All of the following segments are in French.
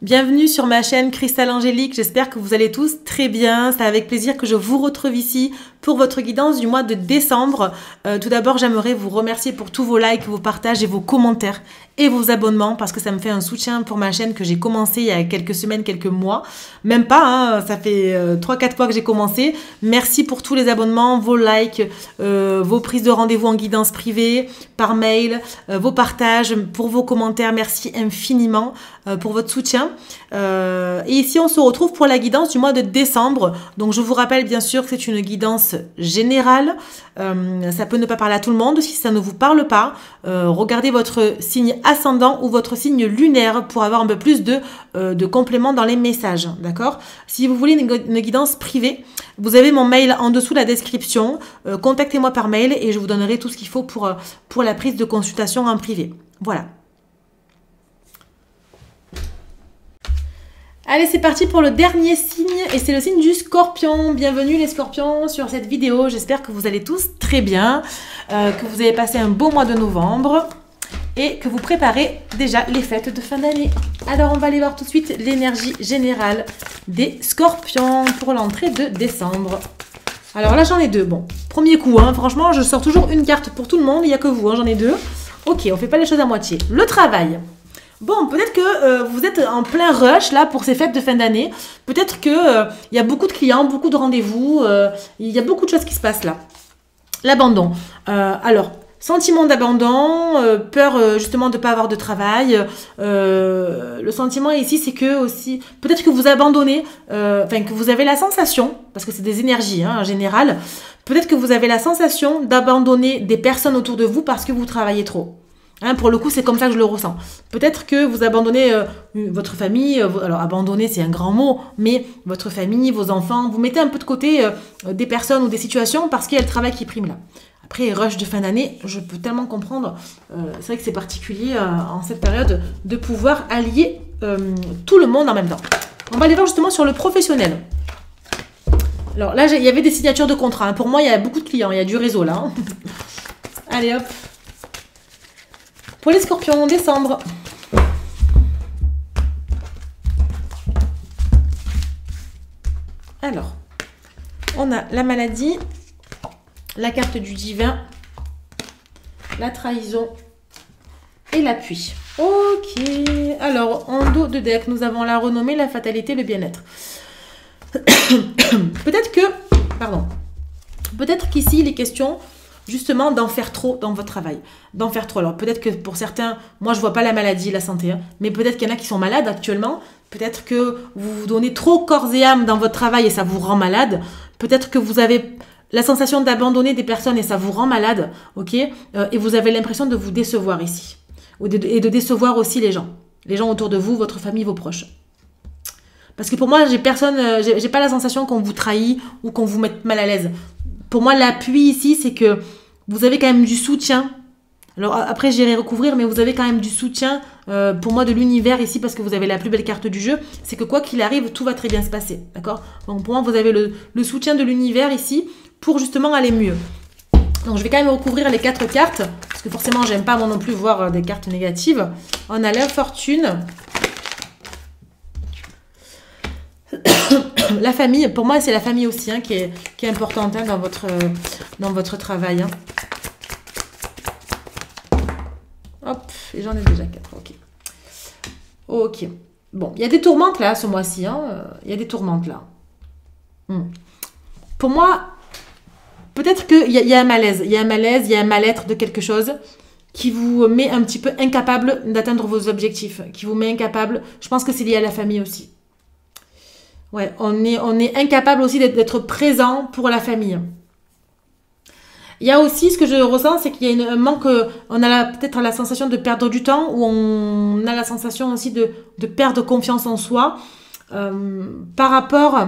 Bienvenue sur ma chaîne Cristal Angélique, j'espère que vous allez tous très bien. C'est avec plaisir que je vous retrouve ici pour votre guidance du mois de décembre. Tout d'abord, j'aimerais vous remercier pour tous vos likes, vos partages et vos commentaires et vos abonnements parce que ça me fait un soutien pour ma chaîne que j'ai commencé il y a quelques semaines, quelques mois. Même pas, hein, ça fait 3-4 mois que j'ai commencé. Merci pour tous les abonnements, vos likes, vos prises de rendez-vous en guidance privée, par mail, vos partages, pour vos commentaires. Merci infiniment pour votre soutien. Et ici, on se retrouve pour la guidance du mois de décembre. Donc, je vous rappelle bien sûr que c'est une guidance générale. Ça peut ne pas parler à tout le monde. Si ça ne vous parle pas, regardez votre signe ascendant ou votre signe lunaire pour avoir un peu plus de compléments dans les messages. D'accord? Si vous voulez une guidance privée, vous avez mon mail en dessous de la description. Contactez-moi par mail et je vous donnerai tout ce qu'il faut pour la prise de consultation en privé. Voilà. Allez, c'est parti pour le dernier signe et c'est le signe du Scorpion. Bienvenue les Scorpions sur cette vidéo. J'espère que vous allez tous très bien, que vous avez passé un beau mois de novembre et que vous préparez déjà les fêtes de fin d'année. Alors, on va aller voir tout de suite l'énergie générale des Scorpions pour l'entrée de décembre. Alors là, j'en ai deux. Bon, premier coup, hein, franchement, je sors toujours une carte pour tout le monde. Il n'y a que vous, hein, j'en ai deux. Ok, on fait pas les choses à moitié. Le travail. Bon, peut-être que vous êtes en plein rush là pour ces fêtes de fin d'année. Peut-être que y a beaucoup de clients, beaucoup de rendez-vous. Il y a beaucoup de choses qui se passent là. L'abandon. Alors, sentiment d'abandon, peur justement de ne pas avoir de travail. Le sentiment ici, c'est que aussi, peut-être que vous abandonnez, enfin que vous avez la sensation, parce que c'est des énergies hein, en général, peut-être que vous avez la sensation d'abandonner des personnes autour de vous parce que vous travaillez trop. Hein, pour le coup, c'est comme ça que je le ressens. Peut-être que vous abandonnez votre famille, alors abandonner c'est un grand mot, mais votre famille, vos enfants, vous mettez un peu de côté des personnes ou des situations parce qu'il y a le travail qui prime là. Après, rush de fin d'année, je peux tellement comprendre, c'est vrai que c'est particulier en cette période de pouvoir allier tout le monde en même temps. On va aller voir justement sur le professionnel. Alors là, il y avait des signatures de contrat. Hein. Pour moi, il y a beaucoup de clients, il y a du réseau là. Hein. Allez hop. Pour les Scorpions, décembre. Alors, on a la maladie, la carte du divin, la trahison et l'appui. Ok. Alors, en dos de deck, nous avons la renommée, la fatalité, le bien-être. Peut-être qu'ici, il est question justement d'en faire trop dans votre travail. D'en faire trop. Alors peut-être que pour certains, moi je vois pas la maladie, la santé, hein, mais peut-être qu'il y en a qui sont malades actuellement. Peut-être que vous vous donnez trop corps et âme dans votre travail et ça vous rend malade. Peut-être que vous avez la sensation d'abandonner des personnes et ça vous rend malade. Ok, et vous avez l'impression de vous décevoir ici. Et de décevoir aussi les gens. Les gens autour de vous, votre famille, vos proches. Parce que pour moi, j'ai pas la sensation qu'on vous trahit ou qu'on vous mette mal à l'aise. Pour moi, l'appui ici, c'est que vous avez quand même du soutien. Alors après, j'irai recouvrir, mais vous avez quand même du soutien, pour moi, de l'univers ici, parce que vous avez la plus belle carte du jeu. C'est que quoi qu'il arrive, tout va très bien se passer. D'accord? Donc pour moi, vous avez le soutien de l'univers ici pour justement aller mieux. Donc je vais quand même recouvrir les 4 cartes, parce que forcément, j'aime pas moi non plus voir des cartes négatives. On a l'infortune. La famille, pour moi c'est la famille aussi hein, qui est importante hein, dans votre travail. Hein. Hop, et j'en ai déjà 4, ok. Ok, bon, il y a des tourmentes là ce mois-ci, hein. Il y a des tourmentes là. Pour moi, peut-être qu'il y a un malaise, il y a un mal-être de quelque chose qui vous met un petit peu incapable d'atteindre vos objectifs, qui vous met incapable, je pense que c'est lié à la famille aussi. Ouais, on est incapable aussi d'être présent pour la famille. Il y a aussi, ce que je ressens, c'est qu'il y a un manque, on a peut-être la sensation de perdre du temps, ou on a la sensation aussi de perdre confiance en soi, par rapport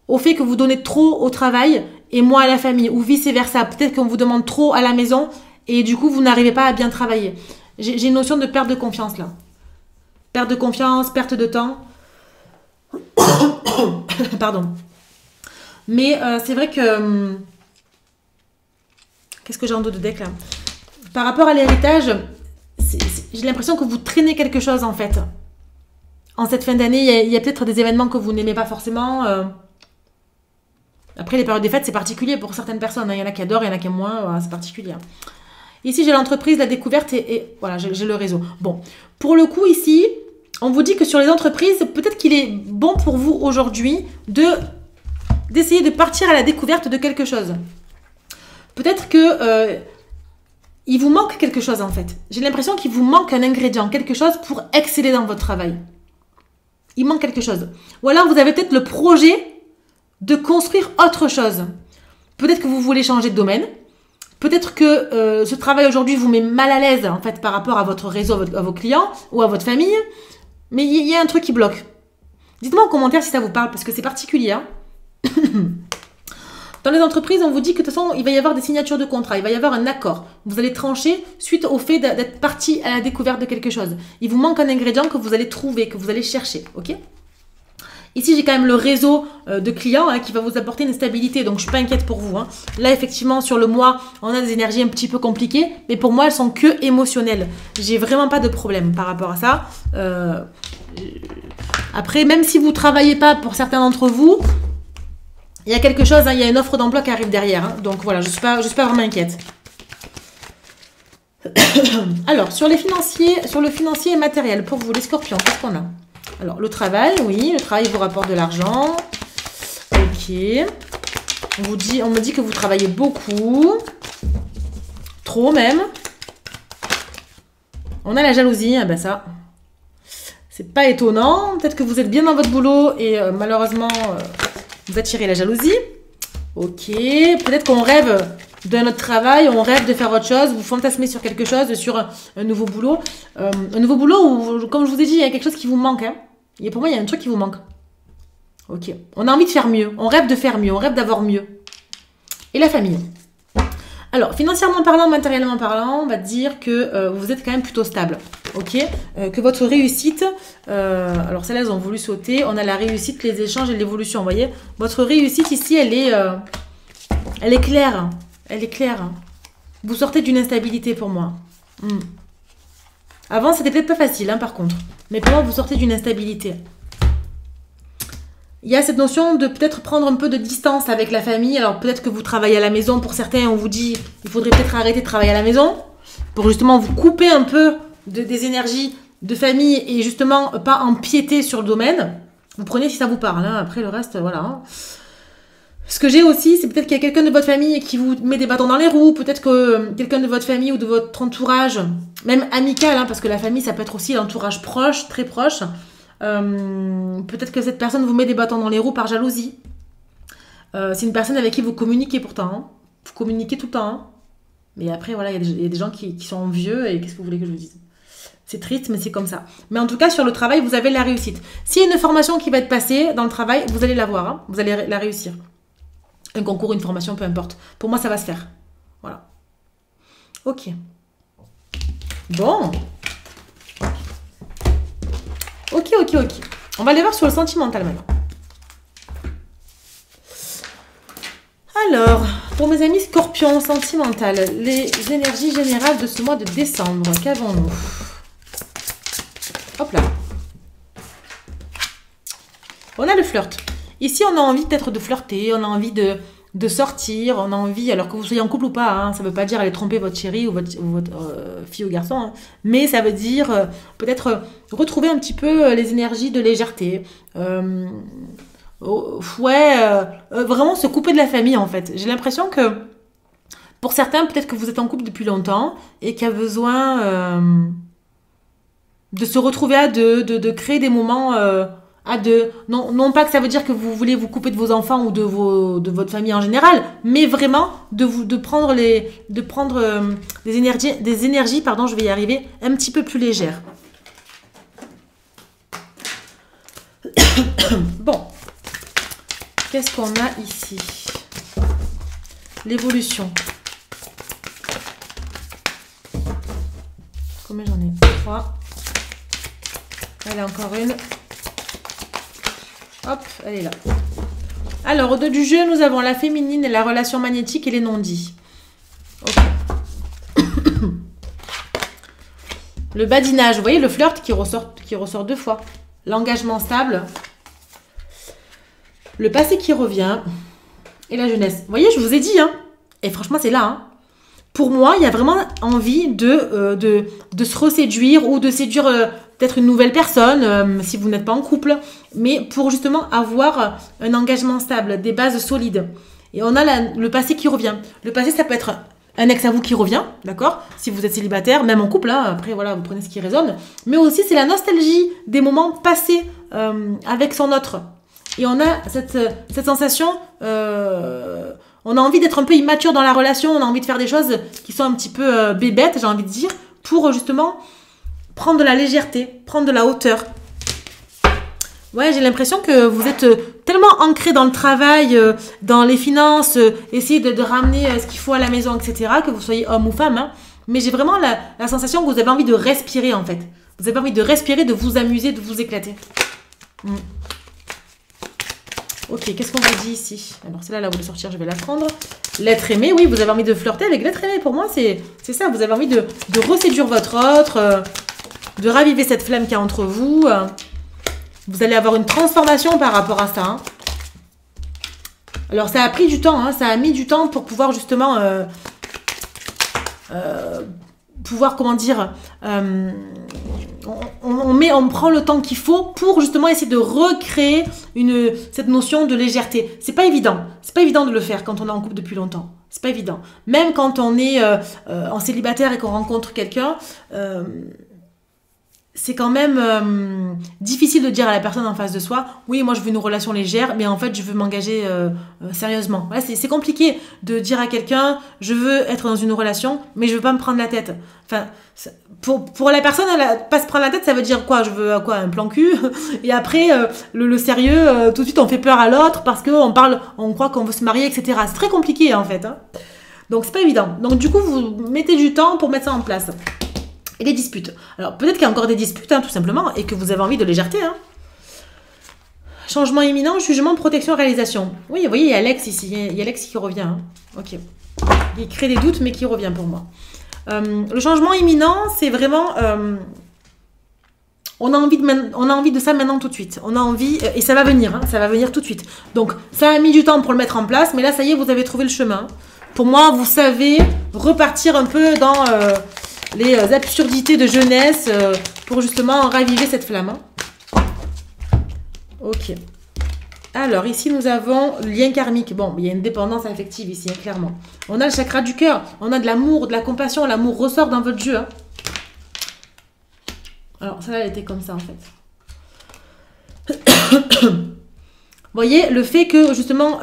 au fait que vous donnez trop au travail et moins à la famille, ou vice-versa. Peut-être qu'on vous demande trop à la maison, et du coup, vous n'arrivez pas à bien travailler. J'ai une notion de perte de confiance, là. Perte de confiance, perte de temps. Pardon. Mais c'est vrai que... Qu'est-ce que j'ai en dos de deck là? Par rapport à l'héritage, j'ai l'impression que vous traînez quelque chose en fait. en cette fin d'année, il y a peut-être des événements que vous n'aimez pas forcément. Après, les périodes des fêtes, c'est particulier pour certaines personnes. Hein. Il y en a qui adorent, il y en a qui aiment moins. Voilà, c'est particulier. Ici, j'ai l'entreprise, la découverte et voilà, j'ai le réseau. Bon, pour le coup, ici, on vous dit que sur les entreprises, peut-être qu'il est bon pour vous aujourd'hui d'essayer de partir à la découverte de quelque chose. Peut-être que il vous manque quelque chose en fait. J'ai l'impression qu'il vous manque un ingrédient, quelque chose pour exceller dans votre travail. Il manque quelque chose. Ou alors vous avez peut-être le projet de construire autre chose. Peut-être que vous voulez changer de domaine. Peut-être que ce travail aujourd'hui vous met mal à l'aise en fait par rapport à votre réseau, à vos clients ou à votre famille. Mais il y a un truc qui bloque. Dites-moi en commentaire si ça vous parle parce que c'est particulier. Hein. Dans les entreprises, on vous dit que de toute façon, il va y avoir des signatures de contrat, il va y avoir un accord. Vous allez trancher suite au fait d'être parti à la découverte de quelque chose. Il vous manque un ingrédient que vous allez trouver, que vous allez chercher, ok? Ici, j'ai quand même le réseau de clients qui va vous apporter une stabilité, donc je ne suis pas inquiète pour vous. Hein. Là, effectivement, sur le mois, on a des énergies un petit peu compliquées, mais pour moi, elles sont que émotionnelles. J'ai vraiment pas de problème par rapport à ça. Après, même si vous ne travaillez pas pour certains d'entre vous, il y a quelque chose, hein, il y a une offre d'emploi qui arrive derrière. Hein, donc voilà, je suis pas vraiment inquiète. Alors, sur le financier et matériel, pour vous les scorpions, qu'est-ce qu'on a? Alors, le travail, oui, le travail vous rapporte de l'argent. Ok. On me dit que vous travaillez beaucoup. Trop même. On a la jalousie, ah ben ça. C'est pas étonnant. Peut-être que vous êtes bien dans votre boulot et malheureusement, vous attirez la jalousie. Ok. Peut-être qu'on rêve de notre travail, on rêve de faire autre chose, vous fantasmez sur quelque chose, sur un nouveau boulot. Un nouveau boulot où, comme je vous ai dit, il y a quelque chose qui vous manque. Hein. Et pour moi, il y a un truc qui vous manque. Ok. On a envie de faire mieux. On rêve de faire mieux. On rêve d'avoir mieux. Et la famille. Alors, financièrement parlant, matériellement parlant, on va dire que vous êtes quand même plutôt stable. Ok. Que votre réussite... alors, celles-là, elles ont voulu sauter. On a la réussite, les échanges et l'évolution. Vous voyez, votre réussite ici, elle est claire. Elle est claire. Vous sortez d'une instabilité pour moi. Avant, c'était peut-être pas facile, hein, par contre. Mais pour moi, vous sortez d'une instabilité. Il y a cette notion de peut-être prendre un peu de distance avec la famille. Alors, peut-être que vous travaillez à la maison. Pour certains, on vous dit il faudrait peut-être arrêter de travailler à la maison pour justement vous couper un peu des énergies de famille et justement pas empiéter sur le domaine. Vous prenez si ça vous parle. Hein. Après, le reste, voilà. Hein. Ce que j'ai aussi, c'est peut-être qu'il y a quelqu'un de votre famille qui vous met des bâtons dans les roues. Peut-être que quelqu'un de votre famille ou de votre entourage, même amical, hein, parce que la famille, ça peut être aussi l'entourage proche, très proche. Peut-être que cette personne vous met des bâtons dans les roues par jalousie. C'est une personne avec qui vous communiquez pourtant. Hein. Vous communiquez tout le temps. Hein. Mais après, voilà, il y a des gens qui sont envieux. Et qu'est-ce que vous voulez que je vous dise? C'est triste, mais c'est comme ça. Mais en tout cas, sur le travail, vous avez la réussite. S'il y a une formation qui va être passée dans le travail, vous allez l'avoir. Hein. Vous allez la réussir. Un concours, une formation, peu importe. Pour moi, ça va se faire. Voilà. Ok. Bon. Ok. On va aller voir sur le sentimental maintenant. Alors, pour mes amis scorpions, sentimental, les énergies générales de ce mois de décembre, qu'avons-nous? Hop là. On a le flirt. Ici, on a envie peut-être de flirter, on a envie de sortir, on a envie, alors que vous soyez en couple ou pas, hein, ça ne veut pas dire aller tromper votre chérie ou votre fille ou garçon, hein, mais ça veut dire peut-être retrouver un petit peu les énergies de légèreté. Vraiment se couper de la famille en fait. J'ai l'impression que pour certains, peut-être que vous êtes en couple depuis longtemps et qu'il y a besoin de se retrouver à deux, de créer des moments... à deux. Non pas que ça veut dire que vous voulez vous couper de vos enfants ou de votre famille en général, mais vraiment de prendre des énergies, pardon, je vais y arriver, un petit peu plus légères. Bon. Qu'est-ce qu'on a ici? L'évolution. Combien j'en ai? 3. Allez, encore une. Hop, elle est là. Alors, au dos du jeu, nous avons la féminine, la relation magnétique et les non-dits. Okay. Le badinage, vous voyez le flirt qui ressort 2 fois. l'engagement stable, le passé qui revient et la jeunesse. Vous voyez, je vous ai dit, hein, et franchement, c'est là. Hein. Pour moi, il y a vraiment envie de se reséduire ou de séduire peut-être une nouvelle personne, si vous n'êtes pas en couple, mais pour justement avoir un engagement stable, des bases solides. Et on a le passé qui revient. Le passé, ça peut être un ex à vous qui revient, d'accord? Si vous êtes célibataire, même en couple, hein, après voilà, vous prenez ce qui résonne. Mais aussi, c'est la nostalgie des moments passés avec son autre. Et on a cette sensation, on a envie d'être un peu immature dans la relation, on a envie de faire des choses qui sont un petit peu bébêtes, j'ai envie de dire, pour justement prendre de la légèreté, prendre de la hauteur. Ouais, j'ai l'impression que vous êtes tellement ancré dans le travail, dans les finances, essayer de ramener ce qu'il faut à la maison, etc., que vous soyez homme ou femme, hein, mais j'ai vraiment la sensation que vous avez envie de respirer, en fait. Vous avez envie de respirer, de vous amuser, de vous éclater. Ok, qu'est-ce qu'on vous dit ici? Alors, celle-là, elle voulu sortir, je vais la prendre. L'être aimé, oui, vous avez envie de flirter avec l'être aimé. Pour moi, c'est ça. Vous avez envie de reséduire votre autre, de raviver cette flamme qu'il y a entre vous. Vous allez avoir une transformation par rapport à ça. Hein. Alors, ça a pris du temps. Hein, ça a mis du temps pour pouvoir justement... comment dire... on prend le temps qu'il faut pour justement essayer de recréer cette notion de légèreté. C'est pas évident. C'est pas évident de le faire quand on est en couple depuis longtemps. C'est pas évident. Même quand on est en célibataire et qu'on rencontre quelqu'un, c'est quand même difficile de dire à la personne en face de soi, oui, moi je veux une relation légère, mais en fait je veux m'engager sérieusement. Ouais, c'est compliqué de dire à quelqu'un, je veux être dans une relation, mais je veux pas me prendre la tête. Enfin, pour la personne, pas se prendre la tête, ça veut dire quoi? Je veux quoi? Un plan cul. Et après, le sérieux, tout de suite on fait peur à l'autre parce qu'on croit qu'on veut se marier, etc. C'est très compliqué en fait. Hein. Donc c'est pas évident. Donc du coup, vous mettez du temps pour mettre ça en place. Et les disputes. Alors, peut-être qu'il y a encore des disputes, hein, tout simplement, et que vous avez envie de légèreté. Hein. Changement imminent, jugement, protection, réalisation. Oui, vous voyez, il y a Alex ici. Il y a Alex qui revient. Hein. Ok. Il crée des doutes, mais qui revient pour moi. Le changement imminent, c'est vraiment... on a envie de ça maintenant tout de suite. On a envie... et ça va venir. Hein, ça va venir tout de suite. Donc, ça a mis du temps pour le mettre en place, mais là, ça y est, vous avez trouvé le chemin. Pour moi, vous savez repartir un peu dans... les absurdités de jeunesse pour justement raviver cette flamme. Hein. Ok. Alors, ici, nous avons le lien karmique. Bon, il y a une dépendance affective ici, hein, clairement. On a le chakra du cœur. On a de l'amour, de la compassion. L'amour ressort dans votre jeu. Hein. Alors, celle-là, elle était comme ça, en fait. Vous voyez, le fait que, justement...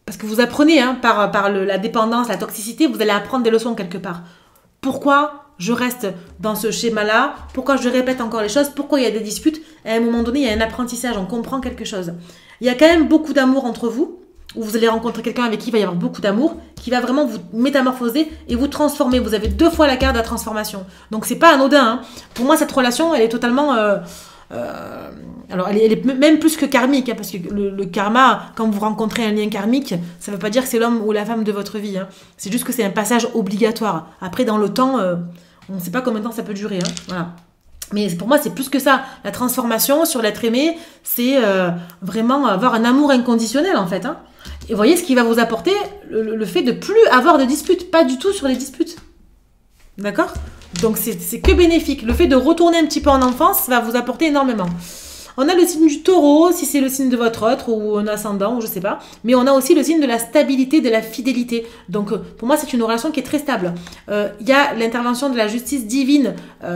parce que vous apprenez, hein, par la dépendance, la toxicité, vous allez apprendre des leçons quelque part. Pourquoi je reste dans ce schéma-là? Pourquoi je répète encore les choses? Pourquoi il y a des disputes? À un moment donné, il y a un apprentissage, on comprend quelque chose. Il y a quand même beaucoup d'amour entre vous, où vous allez rencontrer quelqu'un avec qui il va y avoir beaucoup d'amour, qui va vraiment vous métamorphoser et vous transformer. Vous avez 2 fois la carte de la transformation. Donc, c'est pas anodin. Hein. Pour moi, cette relation, elle est totalement... alors, elle est même plus que karmique, hein, parce que le karma, quand vous rencontrez un lien karmique, ça ne veut pas dire que c'est l'homme ou la femme de votre vie. Hein. C'est juste que c'est un passage obligatoire. Après, dans le temps, on ne sait pas combien de temps ça peut durer. Hein. Voilà. Mais pour moi, c'est plus que ça. La transformation sur l'être aimé, c'est vraiment avoir un amour inconditionnel, en fait. Hein. Et vous voyez ce qui va vous apporter le fait de plus avoir de disputes. Pas du tout sur les disputes. D'accord? Donc, c'est que bénéfique. Le fait de retourner un petit peu en enfance va vous apporter énormément. On a le signe du taureau, si c'est le signe de votre autre, ou un ascendant, ou je sais pas. Mais on a aussi le signe de la stabilité, de la fidélité. Donc, pour moi, c'est une relation qui est très stable. Il y a l'intervention de la justice divine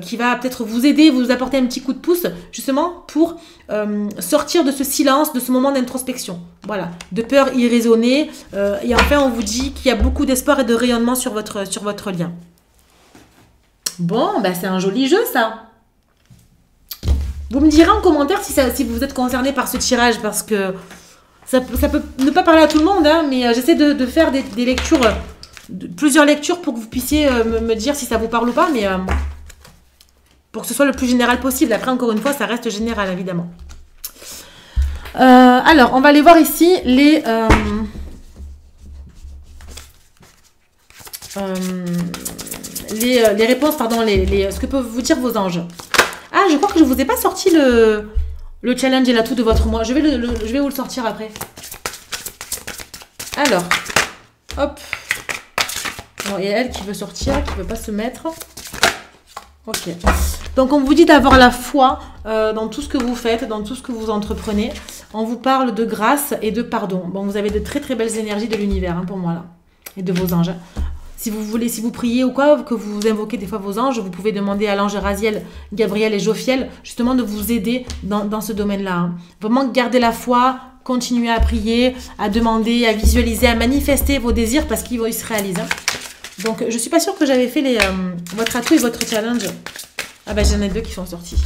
qui va peut-être vous aider, vous apporter un petit coup de pouce, justement, pour sortir de ce silence, de ce moment d'introspection. Voilà, de peur irraisonnée. Et enfin, on vous dit qu'il y a beaucoup d'espoir et de rayonnement sur votre lien. Bon, bah c'est un joli jeu, ça. Vous me direz en commentaire si vous êtes concerné par ce tirage, parce que ça peut ne pas parler à tout le monde, hein, mais j'essaie de faire des lectures, plusieurs lectures pour que vous puissiez me dire si ça vous parle ou pas, mais pour que ce soit le plus général possible. Après, encore une fois, ça reste général, évidemment. Alors, on va aller voir ici les réponses, pardon, ce que peuvent vous dire vos anges. Ah, je crois que je vous ai pas sorti le challenge et l'atout de votre mois. Je vais vous le sortir après. Alors, hop. Alors, il y a elle qui veut sortir, qui veut pas se mettre. Ok. Donc, on vous dit d'avoir la foi dans tout ce que vous faites, dans tout ce que vous entreprenez. On vous parle de grâce et de pardon. Bon, vous avez de très très belles énergies de l'univers pour moi là. Et de vos anges. Si vous voulez, si vous priez ou quoi, que vous invoquez des fois vos anges, vous pouvez demander à l'ange Raziel, Gabriel et Jophiel, justement de vous aider dans ce domaine-là. Vraiment, gardez la foi, continuez à prier, à demander, à visualiser, à manifester vos désirs parce qu'ils se réalisent. Donc, je ne suis pas sûre que j'avais fait votre atout et votre challenge. Ah ben, j'en ai deux qui sont sortis.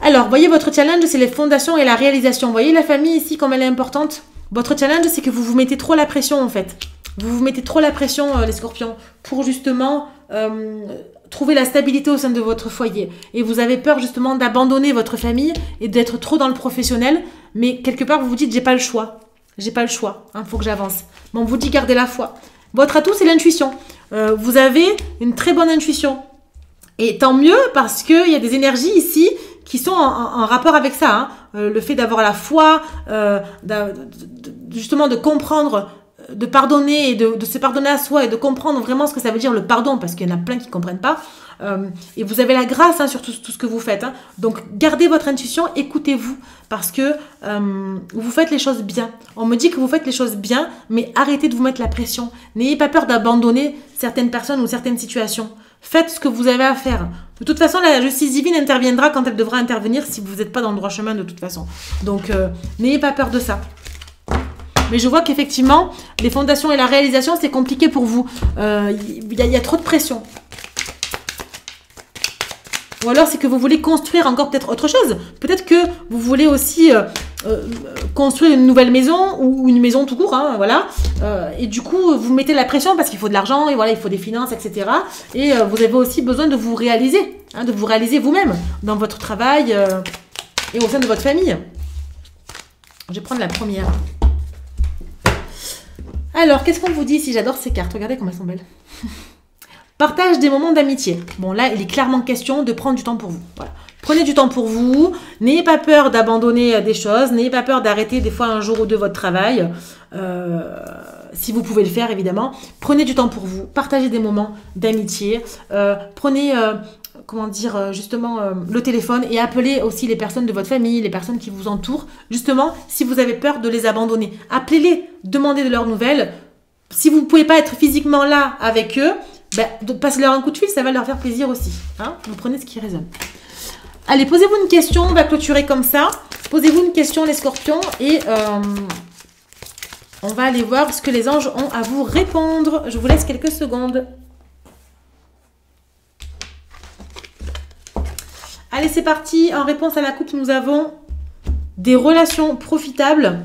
Alors, voyez, votre challenge, c'est les fondations et la réalisation. Vous voyez la famille ici, comme elle est importante? Votre challenge, c'est que vous vous mettez trop la pression, en fait. Vous vous mettez trop la pression, les scorpions, pour justement trouver la stabilité au sein de votre foyer. Et vous avez peur justement d'abandonner votre famille et d'être trop dans le professionnel. Mais quelque part, vous vous dites, j'ai pas le choix. J'ai pas le choix, faut que j'avance. Mais on vous dit, gardez la foi. Votre atout, c'est l'intuition. Vous avez une très bonne intuition. Et tant mieux, parce qu'il y a des énergies ici qui sont en rapport avec ça. Le fait d'avoir la foi, justement de comprendre, de pardonner et de se pardonner à soi et de comprendre vraiment ce que ça veut dire le pardon, parce qu'il y en a plein qui ne comprennent pas. Et vous avez la grâce sur tout ce que vous faites. Donc, gardez votre intuition, écoutez-vous, parce que vous faites les choses bien. On me dit que vous faites les choses bien, mais arrêtez de vous mettre la pression. N'ayez pas peur d'abandonner certaines personnes ou certaines situations. Faites ce que vous avez à faire. De toute façon, la justice divine interviendra quand elle devra intervenir si vous n'êtes pas dans le droit chemin de toute façon. Donc, n'ayez pas peur de ça. Mais je vois qu'effectivement, les fondations et la réalisation, c'est compliqué pour vous. Il y a trop de pression. Ou alors, c'est que vous voulez construire encore peut-être autre chose. Peut-être que vous voulez aussi construire une nouvelle maison ou une maison tout court, voilà. Et du coup, vous mettez la pression parce qu'il faut de l'argent, et voilà, il faut des finances, etc. Et vous avez aussi besoin de vous réaliser, de vous réaliser vous-même dans votre travail et au sein de votre famille. Je vais prendre la première. Alors, qu'est-ce qu'on vous dit ici? J'adore ces cartes. Regardez comme elles sont belles. Partage des moments d'amitié. Bon, là, il est clairement question de prendre du temps pour vous. Voilà. Prenez du temps pour vous. N'ayez pas peur d'abandonner des choses. N'ayez pas peur d'arrêter des fois un jour ou deux votre travail. Si vous pouvez le faire, évidemment. Prenez du temps pour vous. Partagez des moments d'amitié. Prenez... comment dire, justement, le téléphone et appelez aussi les personnes de votre famille, les personnes qui vous entourent, justement, si vous avez peur de les abandonner. Appelez-les, demandez de leurs nouvelles. Si vous ne pouvez pas être physiquement là avec eux, passez-leur un coup de fil, ça va leur faire plaisir aussi. Vous prenez ce qui résonne. Allez, posez-vous une question, on va clôturer comme ça. Posez-vous une question, les scorpions, et on va aller voir ce que les anges ont à vous répondre. Je vous laisse quelques secondes. Allez, c'est parti. En réponse à la coupe, nous avons des relations profitables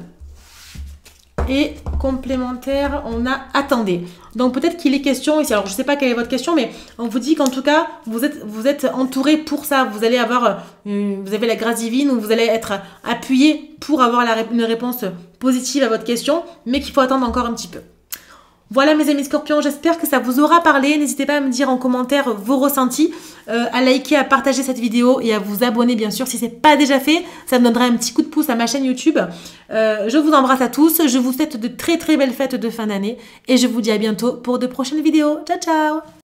et complémentaires. On a attendez. Donc peut-être qu'il est question ici. Alors je ne sais pas quelle est votre question, mais on vous dit qu'en tout cas, vous êtes entouré pour ça. Vous allez avoir, vous avez la grâce divine ou vous allez être appuyé pour avoir une réponse positive à votre question, mais qu'il faut attendre encore un petit peu. Voilà mes amis scorpions, j'espère que ça vous aura parlé. N'hésitez pas à me dire en commentaire vos ressentis, à liker, à partager cette vidéo et à vous abonner bien sûr si ce n'est pas déjà fait. Ça me donnera un petit coup de pouce à ma chaîne YouTube. Je vous embrasse à tous, je vous souhaite de très très belles fêtes de fin d'année et je vous dis à bientôt pour de prochaines vidéos. Ciao ciao!